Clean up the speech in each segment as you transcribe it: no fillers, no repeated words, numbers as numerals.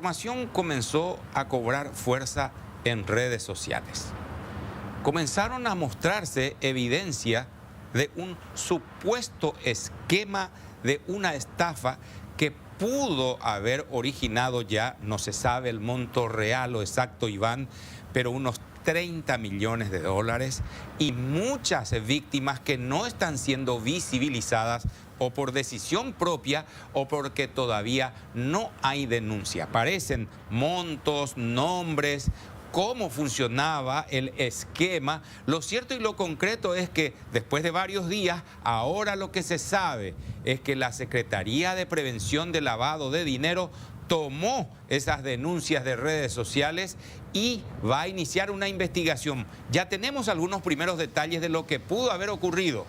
información comenzó a cobrar fuerza en redes sociales. Comenzaron a mostrarse evidencia de un supuesto esquema de una estafa que pudo haber originado ya, no se sabe el monto real o exacto, Iván, pero unos 30 millones de dólares y muchas víctimas que no están siendo visibilizadas o por decisión propia o porque todavía no hay denuncia. Aparecen montos, nombres, cómo funcionaba el esquema. Lo cierto y lo concreto es que después de varios días, ahora lo que se sabe es que la Secretaría de Prevención de Lavado de Dinero tomó esas denuncias de redes sociales y va a iniciar una investigación. Ya tenemos algunos primeros detalles de lo que pudo haber ocurrido.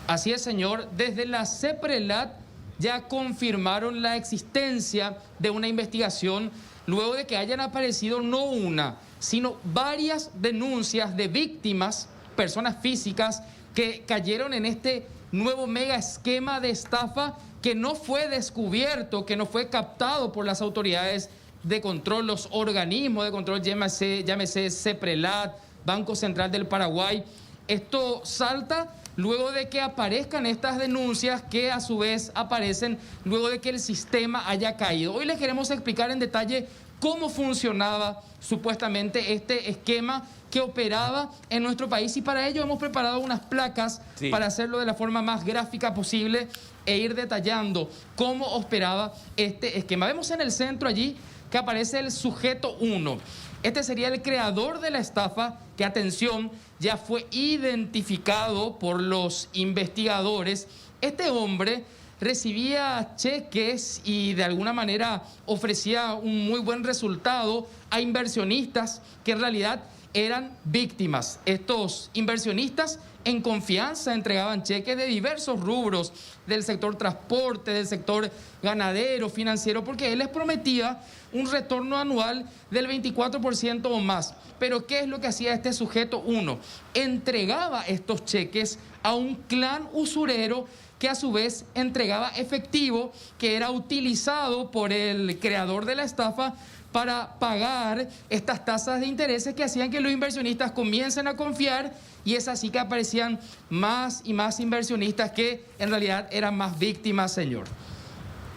Así es, señor. Desde la CEPRELAT ya confirmaron la existencia de una investigación luego de que hayan aparecido no una, sino varias denuncias de víctimas, personas físicas, que cayeron en este nuevo mega esquema de estafa que no fue descubierto, que no fue captado por las autoridades de control, los organismos de control, llámese CEPRELAT, Banco Central del Paraguay. Esto salta luego de que aparezcan estas denuncias que a su vez aparecen luego de que el sistema haya caído. Hoy les queremos explicar en detalle cómo funcionaba supuestamente este esquema que operaba en nuestro país y para ello hemos preparado unas placas para hacerlo de la forma más gráfica posible e ir detallando cómo operaba este esquema. Vemos en el centro allí que aparece el sujeto 1. Este sería el creador de la estafa que, atención, ya fue identificado por los investigadores. Este hombre recibía cheques y de alguna manera ofrecía un muy buen resultado a inversionistas que en realidad eran víctimas. Estos inversionistas en confianza entregaban cheques de diversos rubros, del sector transporte, del sector ganadero, financiero, porque él les prometía un retorno anual del 24% o más. Pero ¿qué es lo que hacía este sujeto 1? Entregaba estos cheques a un clan usurero que a su vez entregaba efectivo que era utilizado por el creador de la estafa para pagar estas tasas de intereses que hacían que los inversionistas comiencen a confiar, y es así que aparecían más y más inversionistas que en realidad eran más víctimas, señor.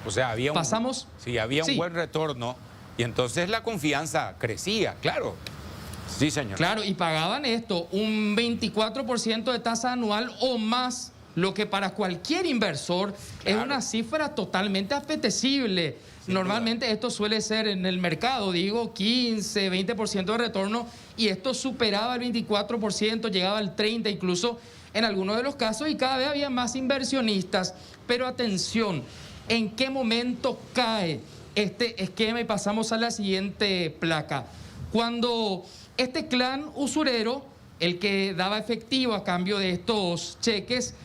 O sea, había un buen retorno y entonces la confianza crecía, claro. Sí, señor. Claro, y pagaban esto, un 24% de tasa anual o más, lo que para cualquier inversor es una cifra totalmente apetecible. Normalmente esto suele ser en el mercado, digo, 15, 20% de retorno, y esto superaba el 24%, llegaba al 30% incluso en algunos de los casos, y cada vez había más inversionistas. Pero atención, ¿en qué momento cae este esquema? Y pasamos a la siguiente placa. Cuando este clan usurero, el que daba efectivo a cambio de estos cheques,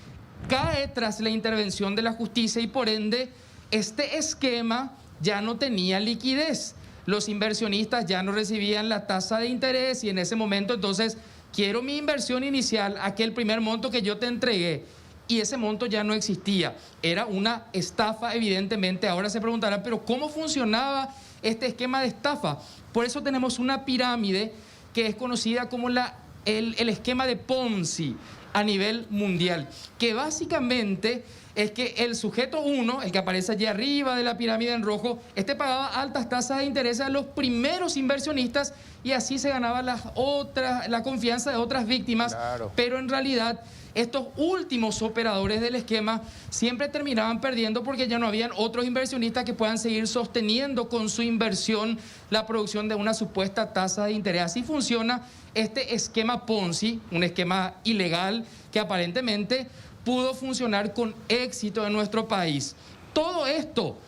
cae tras la intervención de la justicia y por ende este esquema ya no tenía liquidez. Los inversionistas ya no recibían la tasa de interés y en ese momento entonces quiero mi inversión inicial, aquel primer monto que yo te entregué, y ese monto ya no existía. Era una estafa, evidentemente. Ahora se preguntarán, pero ¿cómo funcionaba este esquema de estafa? Por eso tenemos una pirámide que es conocida como el esquema de Ponzi a nivel mundial, que básicamente es que el sujeto 1, el que aparece allí arriba de la pirámide en rojo, este pagaba altas tasas de interés a los primeros inversionistas y así se ganaba la confianza de otras víctimas. Claro. Pero en realidad estos últimos operadores del esquema siempre terminaban perdiendo porque ya no habían otros inversionistas que puedan seguir sosteniendo con su inversión la producción de una supuesta tasa de interés. Así funciona este esquema Ponzi, un esquema ilegal que aparentemente pudo funcionar con éxito en nuestro país. Todo esto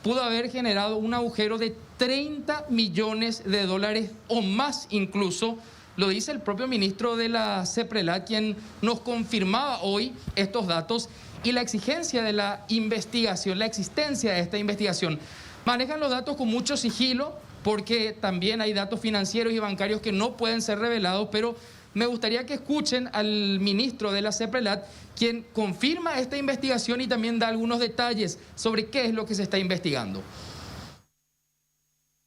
pudo haber generado un agujero de 30 millones de dólares o más incluso. Lo dice el propio ministro de la CEPRELAT, quien nos confirmaba hoy estos datos y la exigencia de la investigación, la existencia de esta investigación. Manejan los datos con mucho sigilo porque también hay datos financieros y bancarios que no pueden ser revelados, pero me gustaría que escuchen al ministro de la CEPRELAT, quien confirma esta investigación y también da algunos detalles sobre qué es lo que se está investigando.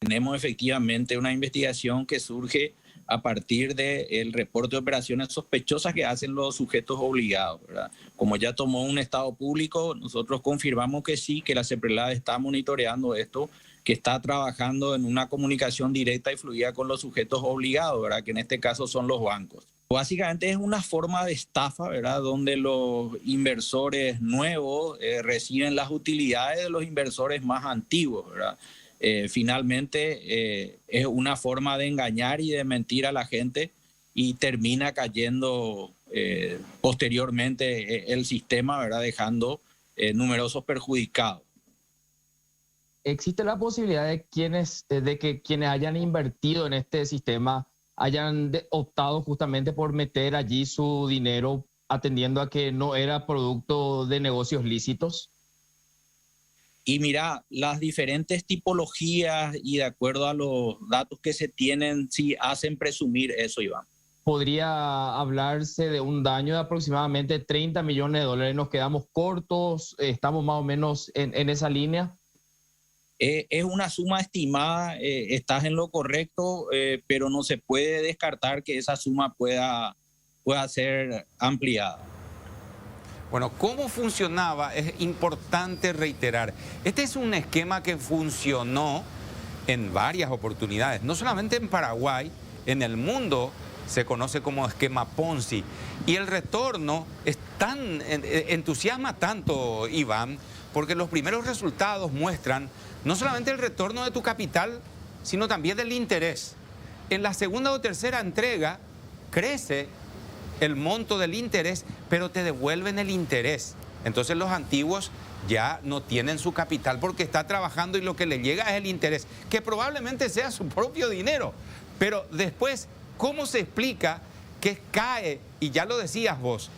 Tenemos efectivamente una investigación que surge a partir del reporte de operaciones sospechosas que hacen los sujetos obligados, ¿verdad? Como ya tomó un estado público, nosotros confirmamos que sí, que la CEPRELAD está monitoreando esto, que está trabajando en una comunicación directa y fluida con los sujetos obligados, ¿verdad? Que en este caso son los bancos. Básicamente es una forma de estafa, ¿verdad? Donde los inversores nuevos reciben las utilidades de los inversores más antiguos, ¿verdad? Finalmente es una forma de engañar y de mentir a la gente y termina cayendo posteriormente el sistema, ¿verdad? Dejando numerosos perjudicados. ¿Existe la posibilidad de que quienes hayan invertido en este sistema hayan optado justamente por meter allí su dinero atendiendo a que no era producto de negocios lícitos? Y mira, las diferentes tipologías y de acuerdo a los datos que se tienen, sí hacen presumir eso, Iván. Podría hablarse de un daño de aproximadamente 30 millones de dólares. ¿Nos quedamos cortos? ¿Estamos más o menos en esa línea? Es una suma estimada, estás en lo correcto, pero no se puede descartar que esa suma pueda ser ampliada. Bueno, ¿cómo funcionaba? Es importante reiterar. Este es un esquema que funcionó en varias oportunidades, no solamente en Paraguay, en el mundo se conoce como esquema Ponzi. Y el retorno es entusiasma tanto, Iván, porque los primeros resultados muestran no solamente el retorno de tu capital, sino también del interés. En la segunda o tercera entrega crece el monto del interés, pero te devuelven el interés. Entonces los antiguos ya no tienen su capital porque está trabajando y lo que le llega es el interés, que probablemente sea su propio dinero. Pero después, ¿cómo se explica que cae? Y ya lo decías vos,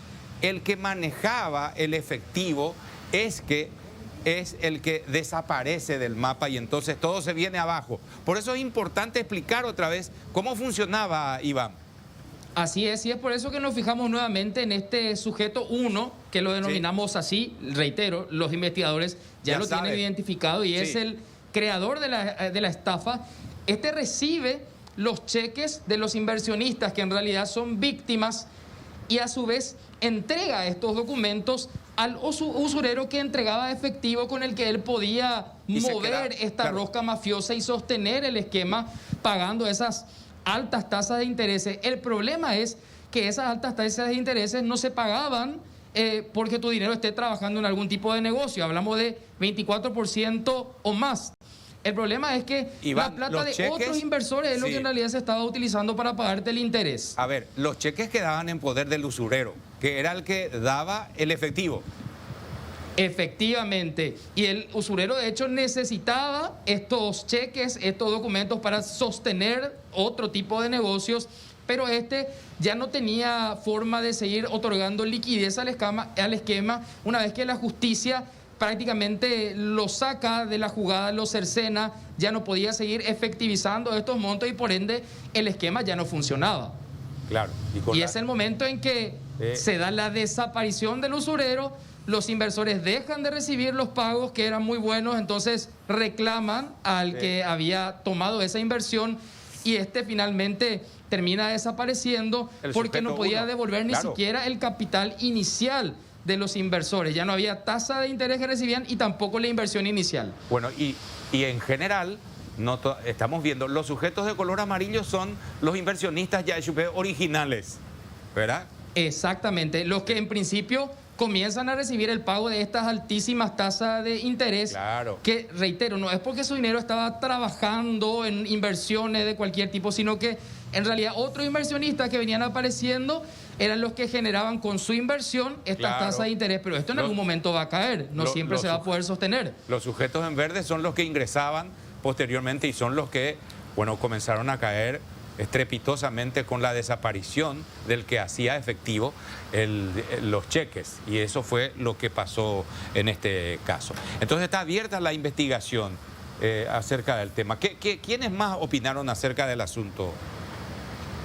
el que manejaba el efectivo es el que desaparece del mapa y entonces todo se viene abajo. Por eso es importante explicar otra vez cómo funcionaba, Iván. Así es, y es por eso que nos fijamos nuevamente en este sujeto 1, que lo denominamos así, reitero, los investigadores ya lo tienen identificado y es el creador de la estafa. Este recibe los cheques de los inversionistas que en realidad son víctimas y a su vez entrega estos documentos al usurero que entregaba efectivo con el que él podía mover esta rosca mafiosa y sostener el esquema pagando esas altas tasas de intereses. El problema es que esas altas tasas de intereses no se pagaban porque tu dinero esté trabajando en algún tipo de negocio. Hablamos de 24% o más. El problema es que Iván, la plata de otros inversores es lo que en realidad se estaba utilizando para pagarte el interés. A ver, los cheques quedaban en poder del usurero, que era el que daba el efectivo. Efectivamente, y el usurero de hecho necesitaba estos cheques, estos documentos para sostener otro tipo de negocios, pero este ya no tenía forma de seguir otorgando liquidez al esquema una vez que la justicia prácticamente lo saca de la jugada, lo cercena, ya no podía seguir efectivizando estos montos y por ende el esquema ya no funcionaba. Claro. Y es el momento en que se da la desaparición del usurero. Los inversores dejan de recibir los pagos que eran muy buenos, entonces reclaman al que había tomado esa inversión y este finalmente termina desapareciendo porque no podía devolver ni siquiera el capital inicial de los inversores. Ya no había tasa de interés que recibían y tampoco la inversión inicial. Bueno, y en general estamos viendo, los sujetos de color amarillo son los inversionistas ya originales, ¿verdad? Exactamente, los que en principio comienzan a recibir el pago de estas altísimas tasas de interés, que reitero, no es porque su dinero estaba trabajando en inversiones de cualquier tipo, sino que en realidad otros inversionistas que venían apareciendo eran los que generaban con su inversión estas tasas de interés, pero esto en algún momento va a caer, no siempre se va a poder sostener. Los sujetos en verde son los que ingresaban posteriormente y son los que, bueno, comenzaron a caer estrepitosamente con la desaparición del que hacía efectivo los cheques, y eso fue lo que pasó en este caso. Entonces está abierta la investigación acerca del tema. ¿Quiénes más opinaron acerca del asunto?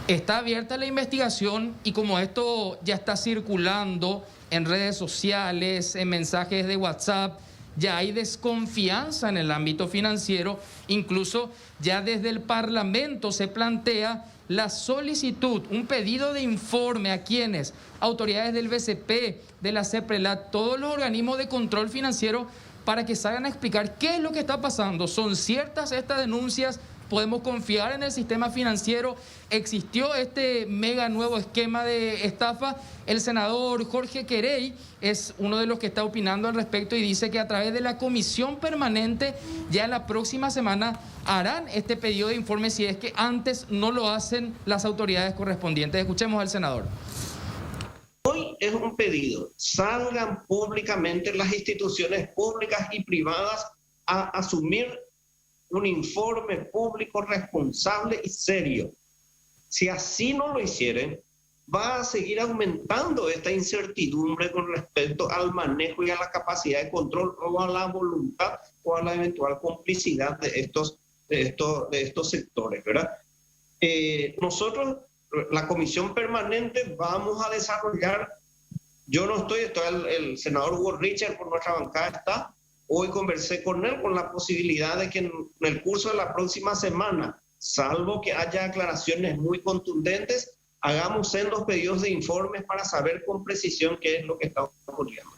Está abierta la investigación y como esto ya está circulando en redes sociales, en mensajes de WhatsApp, ya hay desconfianza en el ámbito financiero. Incluso ya desde el Parlamento se plantea la solicitud, un pedido de informe a quienes, autoridades del BCP, de la CEPRELAT, todos los organismos de control financiero, para que salgan a explicar qué es lo que está pasando. ¿Son ciertas estas denuncias? ¿Podemos confiar en el sistema financiero? ¿Existió este mega nuevo esquema de estafa? El senador Jorge Querey es uno de los que está opinando al respecto y dice que a través de la comisión permanente ya en la próxima semana harán este pedido de informe si es que antes no lo hacen las autoridades correspondientes. Escuchemos al senador. Hoy es un pedido, salgan públicamente las instituciones públicas y privadas a asumir un informe público responsable y serio. Si así no lo hicieren, va a seguir aumentando esta incertidumbre con respecto al manejo y a la capacidad de control o a la voluntad o a la eventual complicidad de estos sectores, ¿verdad? Nosotros, la comisión permanente, vamos a desarrollar, yo no estoy, el senador Hugo Richard por nuestra bancada está. Hoy conversé con él con la posibilidad de que en el curso de la próxima semana, salvo que haya aclaraciones muy contundentes, hagamos sendos pedidos de informes para saber con precisión qué es lo que está ocurriendo.